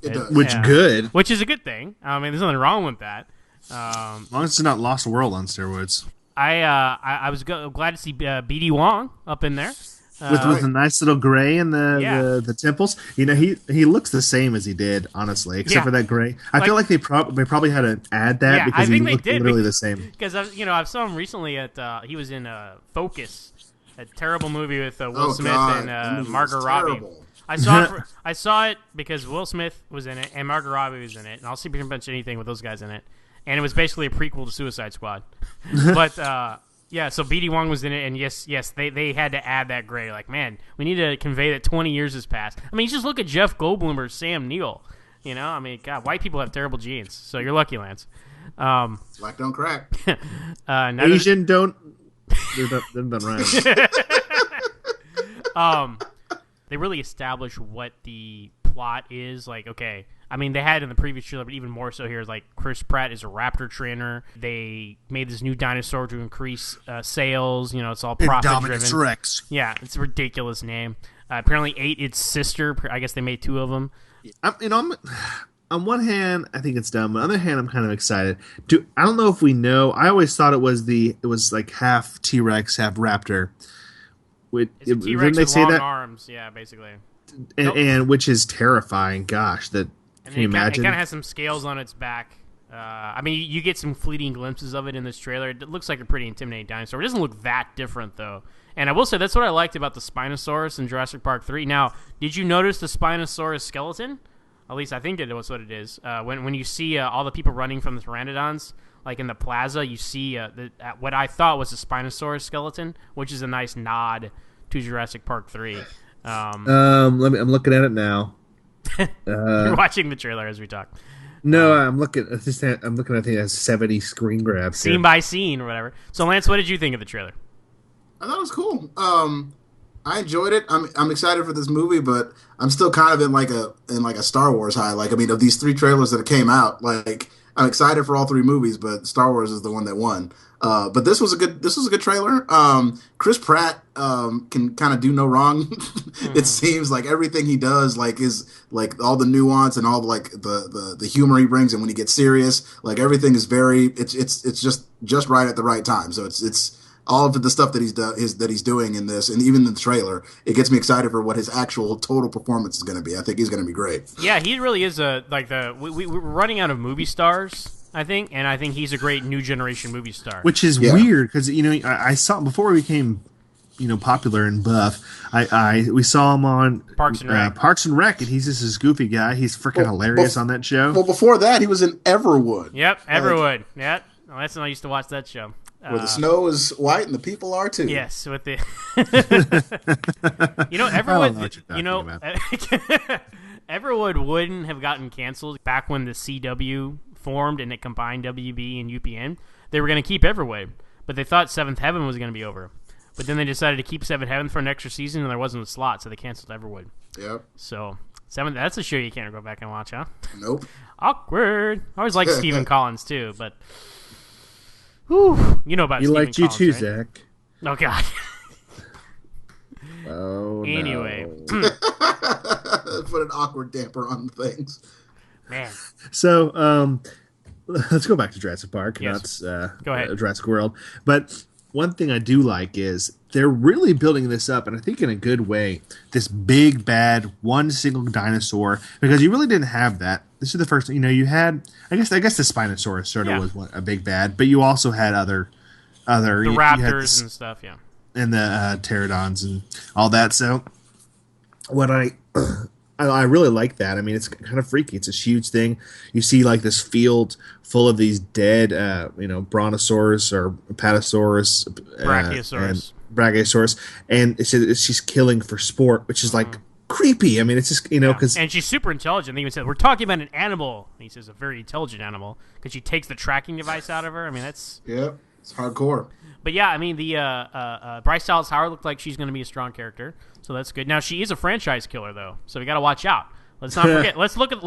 which is a good thing. I mean, there's nothing wrong with that. As long as it's not Lost World on steroids. I was glad to see BD Wong up in there. With a nice little gray in the temples. He looks the same as he did, honestly, except for that gray. I feel like they probably had to add that because he looked literally the same. Because I saw him recently at he was in Focus, a terrible movie with Will Smith and Margot Robbie. I saw it because Will Smith was in it and Margot Robbie was in it, and I'll see pretty much anything with those guys in it. And it was basically a prequel to Suicide Squad, but. Yeah, so BD Wong was in it, and yes, they had to add that gray. Like, man, we need to convey that 20 years has passed. I mean, just look at Jeff Goldblum or Sam Neill. I mean, God, white people have terrible genes, so you're lucky, Lance. Black don't crack. Asian don't. They're done right. They really establish what the plot is. Like, okay, I mean, they had it in the previous trailer, but even more so here. Like, Chris Pratt is a raptor trainer. They made this new dinosaur to increase sales. It's all profit-driven. Rex. Yeah, it's a ridiculous name. Apparently ate its sister. I guess they made two of them. on one hand, I think it's dumb. On the other hand, I'm kind of excited. I don't know if we know. I always thought it was like half T-Rex, half raptor. It's a T-Rex with long arms, yeah, basically. And which is terrifying. Gosh, can you imagine? It kind of has some scales on its back. I mean, you get some fleeting glimpses of it in this trailer. It looks like a pretty intimidating dinosaur. It doesn't look that different, though. And I will say, that's what I liked about the Spinosaurus in Jurassic Park 3. Now, did you notice the Spinosaurus skeleton? At least I think it was what it is. When you see all the people running from the Pteranodons, like in the plaza, you see what I thought was a Spinosaurus skeleton, which is a nice nod to Jurassic Park 3. I'm looking at it now. You're watching the trailer as we talk. No, I'm looking. I think it has 70 screen grabs, scene by scene or whatever. So, Lance, what did you think of the trailer? I thought it was cool. I enjoyed it. I'm excited for this movie, but I'm still kind of in like a Star Wars high. Like, I mean, of these 3 trailers that came out, like, I'm excited for all 3 movies, but Star Wars is the one that won. But this was a good trailer. Chris Pratt can kind of do no wrong. It seems like everything he does, like, is like all the nuance and all the humor he brings, and when he gets serious, like, everything is it's just right at the right time. So it's all of the stuff that he's doing in this, and even in the trailer, it gets me excited for what his actual total performance is going to be. I think he's going to be great. Yeah, he really is we're running out of movie stars, I think, and I think he's a great new generation movie star. Which is weird because I saw before he became popular and buff. We saw him on Parks and Rec, and he's just this goofy guy. He's freaking hilarious on that show. Well, before that, he was in Everwood. Yep, Everwood. Yep, that's when I used to watch that show. Where the snow is white and the people are too. Yes, with the Everwood wouldn't have gotten canceled back when the CW formed and it combined WB and UPN. They were going to keep Everwood, but they thought Seventh Heaven was going to be over. But then they decided to keep Seventh Heaven for an extra season, and there wasn't a slot, so they canceled Everwood. Yep. So that's a show you can't go back and watch, huh? Nope. Awkward. I always liked Stephen Collins too, but. Whew, you know about Stephen liked you Collins, too, right? Zach. Oh God. Oh. Anyway, no. Put an awkward damper on things. Man. So, let's go back to Jurassic Park. Yes. Not go ahead. Jurassic World. But one thing I do like is they're really building this up, and I think in a good way. This big bad one single dinosaur, because you really didn't have that. This is the first. You had. I guess the Spinosaurus sort of was a big bad, but you also had other raptors and stuff, yeah, and the pterodons and all that. So, what I really like that. I mean, it's kind of freaky. It's a huge thing. You see, like, this field full of these dead, brontosaurus or apatosaurus, brachiosaurus, and it says she's killing for sport, which is like creepy. I mean, it's just because and she's super intelligent. They even said we're talking about an animal. And he says a very intelligent animal because she takes the tracking device out of her. I mean, that's it's hardcore. But yeah, I mean, the Bryce Dallas Howard looked like she's going to be a strong character, so that's good. Now she is a franchise killer though, so we got to watch out. Let's not forget. Let's look at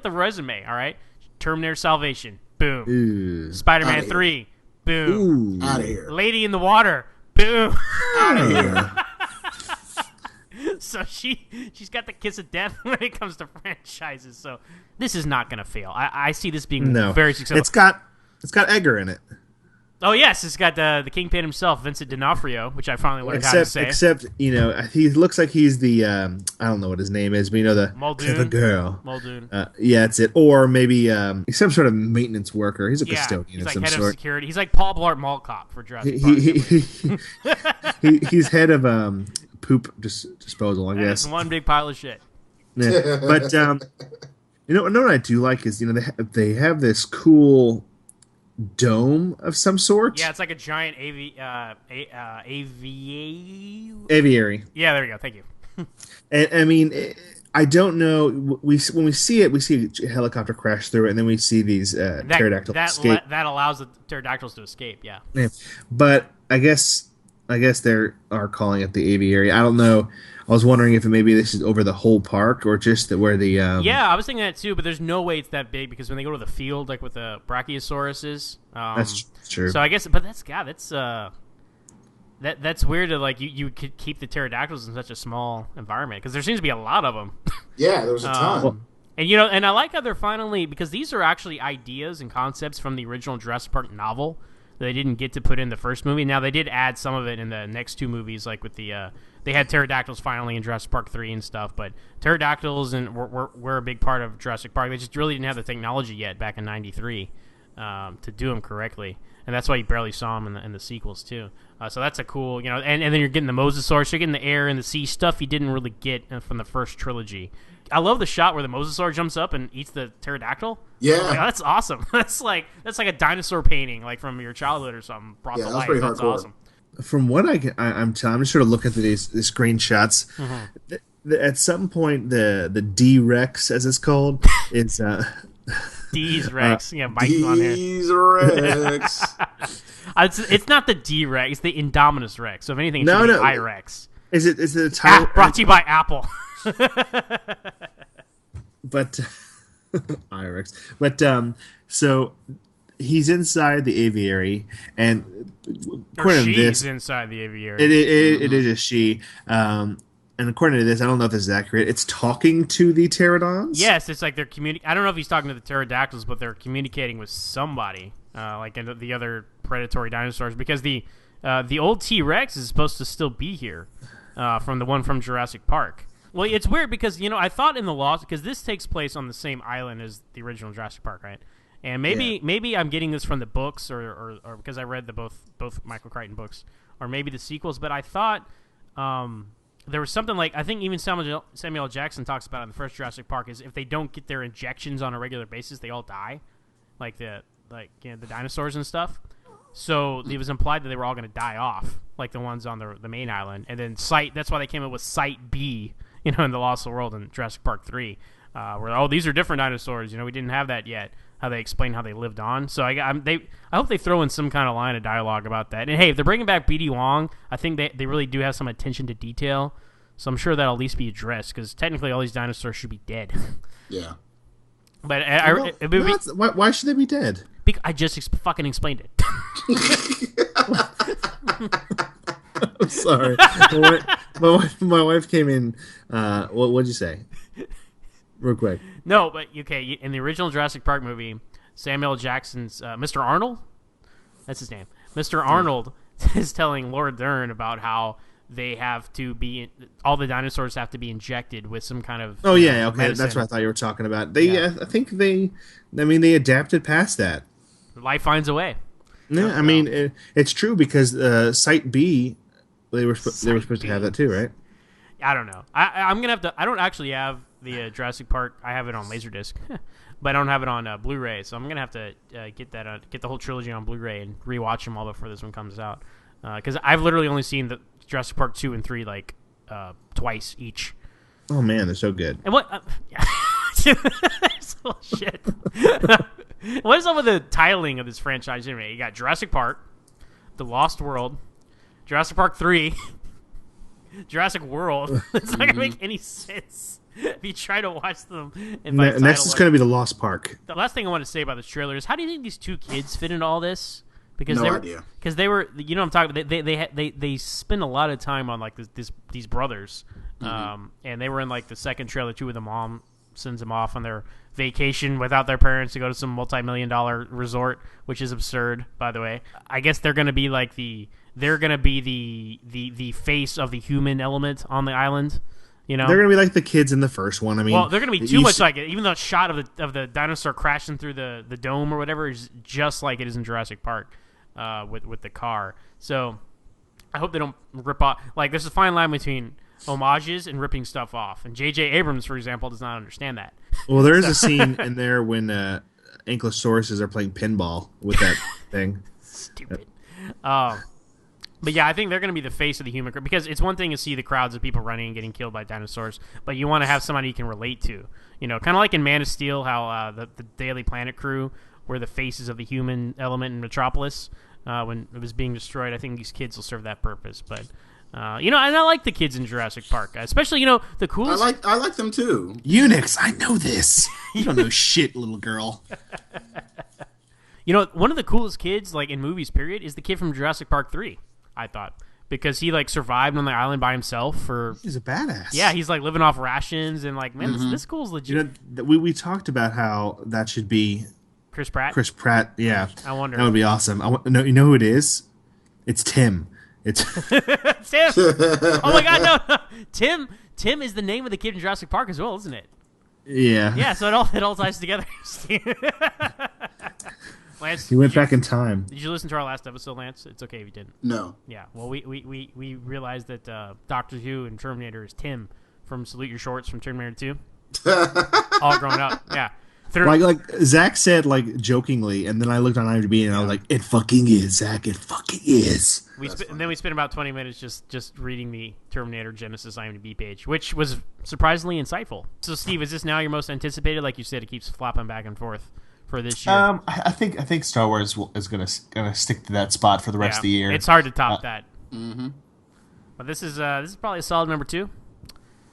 the resume. All right, Terminator Salvation, boom. Ooh. Spider-Man 3, boom. Out of here. Lady in the Water, boom. Out of here. So she's got the kiss of death when it comes to franchises. So this is not going to fail. I see this being very successful. It's got Edgar in it. Oh yes, it's got the Kingpin himself, Vincent D'Onofrio, which I finally learned how to say. Except he looks like he's the I don't know what his name is, but the Muldoon. clever girl. Muldoon. Yeah, that's it. Or maybe he's some sort of maintenance worker. He's a custodian he's of some head sort. Of security. He's like Paul Blart Mall Cop for Jurassic Park. He's head of poop disposal, I guess. It's one big pile of shit. Yeah. But what I do like is they have this cool dome of some sort. Yeah, it's like a giant aviary. Yeah, there you go. Thank you. And I mean, I don't know. When we see it, we see a helicopter crash through it, and then we see these pterodactyls escape. That allows the pterodactyls to escape. Yeah. But I guess they are calling it the aviary. I don't know. I was wondering if maybe this is over the whole park or just where the. Yeah, I was thinking that too, but there's no way it's that big because when they go to the field, like with the brachiosauruses. That's true. So I guess, but that's weird to you could keep the pterodactyls in such a small environment because there seems to be a lot of them. Yeah, there was a ton. And and I like how they're finally, because these are actually ideas and concepts from the original Jurassic Park novel that they didn't get to put in the first movie. Now they did add some of it in the next two movies, like with the they had pterodactyls finally in Jurassic Park 3 and stuff. But pterodactyls were a big part of Jurassic Park. They just really didn't have the technology yet back in '93 to do them correctly, and that's why you barely saw them in the sequels too. So that's a cool, and then you're getting the Mosasaur, so you're getting the air and the sea stuff you didn't really get from the first trilogy. I love the shot where the Mosasaur jumps up and eats the pterodactyl. Yeah, like, that's awesome. That's like a dinosaur painting, like from your childhood or something, brought to life. That's awesome. From what I'm just sort of looking through these screenshots. Mm-hmm. At some point, the D-Rex, as it's called, is D's Rex. Mike's on here. D's Rex. It's not the D-Rex. It's the Indominus Rex. So if anything, it should be I-Rex. Is it the title? Brought to you by Apple. But I-Rex. But so he's inside the aviary, and according to this, inside the aviary. It is a she. And according to this, I don't know if this is accurate, it's talking to the pterodons? Yes, it's like they're communicating. I don't know if he's talking to the pterodactyls, but they're communicating with somebody, like the other predatory dinosaurs, because the old T-Rex is supposed to still be here from the one from Jurassic Park. Well, it's weird because, I thought in the Lost, because this takes place on the same island as the original Jurassic Park, right? And maybe I'm getting this from the books or because I read the both Michael Crichton books, or maybe the sequels, but I thought there was something like, I think even Samuel L. Jackson talks about it in the first Jurassic Park, is if they don't get their injections on a regular basis, they all die, like the dinosaurs and stuff. So it was implied that they were all going to die off, like the ones on the main island. And then that's why they came up with Site B, in the Lost World in Jurassic Park 3, where, these are different dinosaurs. We didn't have that yet. How they explain how they lived on. So I hope they throw in some kind of line of dialogue about that. And hey, if they're bringing back B.D. Wong, I think they really do have some attention to detail. So I'm sure that'll at least be addressed, because technically all these dinosaurs should be dead. Yeah. But why should they be dead? I just fucking explained it. I'm sorry. My wife came in. What'd you say? Real quick. No, but okay. In the original Jurassic Park movie, Samuel L. Jackson's Mr. Arnold, that's his name. Mr. Arnold is telling Laura Dern about how they have to be, all the dinosaurs have to be injected with some kind of. Oh yeah, okay, medicine. That's what I thought you were talking about. I think they adapted past that. Life finds a way. Yeah, I mean it's true, because Site B, they were supposed to have that too, right? I don't know. I'm gonna have to. I don't actually have the Jurassic Park. I have it on Laserdisc, but I don't have it on Blu-ray. So I'm gonna have to get the whole trilogy on Blu-ray and rewatch them all before this one comes out. Because I've literally only seen the Jurassic Park 2 and 3 like twice each. Oh man, they're so good. And what? So shit. What is up with the titling of this franchise anyway? You got Jurassic Park, The Lost World, Jurassic Park 3. Jurassic World. It's not gonna make any sense if you try to watch them. Next is going to be The Lost Park. The last these want to say about this trailer is, how do you think these two kids fit into all this? Because no idea. Because they were, what I'm talking about. They spend a lot of time on like these brothers, and they were in like the second trailer too, where the mom sends them off on their vacation without their parents to go to some multi-million-dollar resort, which is absurd, by the way. I guess they're going to be like the face of the human element on the island. They're going to be like the kids in the first one. I mean, well, they're going to be too much like it. Even the shot of the dinosaur crashing through the dome or whatever is just like it is in Jurassic Park with the car. So I hope they don't rip off. Like, there's a fine line between homages and ripping stuff off. And J.J. Abrams, for example, does not understand that. Well, there is a scene in there when ankylosauruses are playing pinball with that thing. Stupid. But yeah, I think they're going to be the face of the human, because it's one thing to see the crowds of people running and getting killed by dinosaurs, but you want to have somebody you can relate to. Kind of like in Man of Steel, how the Daily Planet crew were the faces of the human element in Metropolis when it was being destroyed. I think these kids will serve that purpose. But and I like the kids in Jurassic Park, especially the coolest. I like them too. Unix, I know this. You don't know shit, little girl. One of the coolest kids, like in movies, period, is the kid from Jurassic Park 3. I thought, because he like survived on the island by himself for. He's a badass. Yeah, he's like living off rations and like, man, this school's legit. We talked about how that should be Chris Pratt. Chris Pratt. Yeah, I wonder. That would be awesome. No, you know who it is? It's Tim. It's Tim. Oh my God, no. Tim is the name of the kid in Jurassic Park as well, isn't it? Yeah. Yeah, so it all ties together. Lance, he went back in time. Did you listen to our last episode, Lance? It's okay if you didn't. No. Yeah. Well, we realized that Doctor Who and Terminator is Tim from Salute Your Shorts from Terminator 2. All grown up. Yeah. Like Zach said, like jokingly, and then I looked on IMDb and I was like, "It fucking is, Zach. It fucking is." And then we spent about 20 minutes just reading the Terminator Genesis IMDb page, which was surprisingly insightful. So, Steve, is this now your most anticipated? Like you said, it keeps flopping back and forth for this year. I think Star Wars is gonna stick to that spot for the rest of the year. It's hard to top that. Mm-hmm. But this is probably a solid number 2.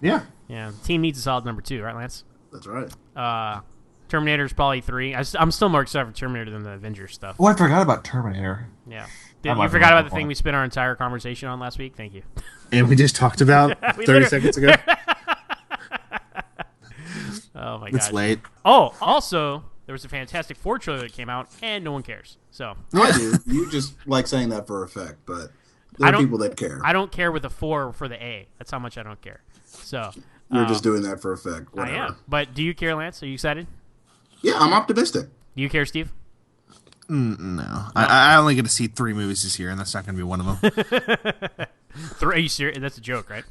Yeah. Yeah. The team needs a solid number 2, right, Lance? That's right. Terminator's probably 3. I'm still more excited for Terminator than the Avengers stuff. Oh, I forgot about Terminator. Yeah. You forgot about the thing we spent our entire conversation on last week? Thank you. And we just talked about 30 seconds ago. Oh, my God. It's late. Oh, also, there was a Fantastic Four trailer that came out, and no one cares. So I do. You just like saying that for effect, but there are people that care. I don't care with the 4 for the A. That's how much I don't care. So you're just doing that for effect. Whatever. I am. But do you care, Lance? Are you excited? Yeah, I'm optimistic. Do you care, Steve? No. I only get to see 3 movies this year, and that's not going to be one of them. 3? Are you serious? That's a joke, right?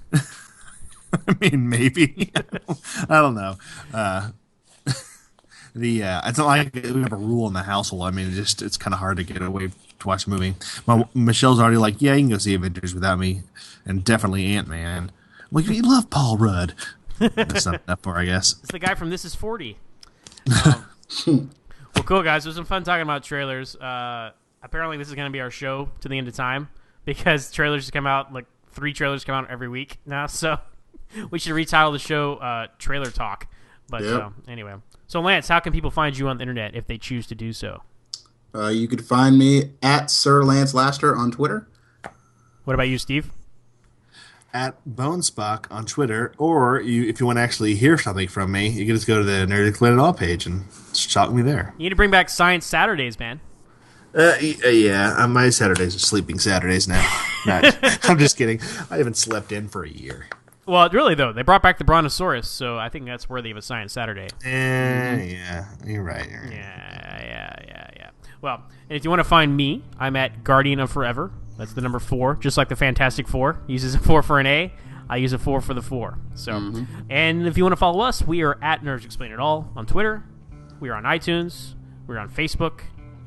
I mean, maybe. I don't know. It's not like we have a rule in the household. I mean, it's kind of hard to get away to watch a movie. Michelle's already like, yeah, you can go see Avengers without me, and definitely Ant-Man. I'm like, you love Paul Rudd. That's not enough for, I guess. It's the guy from This Is 40. Well, cool, guys. It was some fun talking about trailers. Apparently, this is going to be our show to the end of time because trailers come out, like 3 trailers come out every week now. So we should retitle the show Trailer Talk. But anyway. So, Lance, how can people find you on the internet if they choose to do so? You could find me at Sir Lance Laster on Twitter. What about you, Steve? At Bonespock on Twitter, or if you want to actually hear something from me, you can just go to the Nerd Explain It All page and shout me there. You need to bring back Science Saturdays, man. Yeah, my Saturdays are sleeping Saturdays now. I'm just kidding. I haven't slept in for a year. Well, really, though, they brought back the Brontosaurus, so I think that's worthy of a Science Saturday. Yeah, you're right. Yeah. Well, and if you want to find me, I'm at Guardian of Forever. That's the number 4, just like the Fantastic Four. Uses a 4 for an A. I use a 4 for the 4. So, And if you want to follow us, we are at Nerds Explain It All on Twitter. We are on iTunes. We're on Facebook.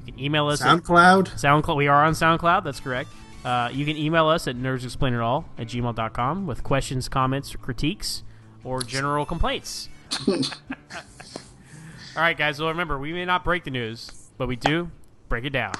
You can email us. SoundCloud. We are on SoundCloud. That's correct. You can email us at nerdsexplainitall@gmail.com with questions, comments, or critiques, or general complaints. All right, guys. Well, remember, we may not break the news, but we do break it down.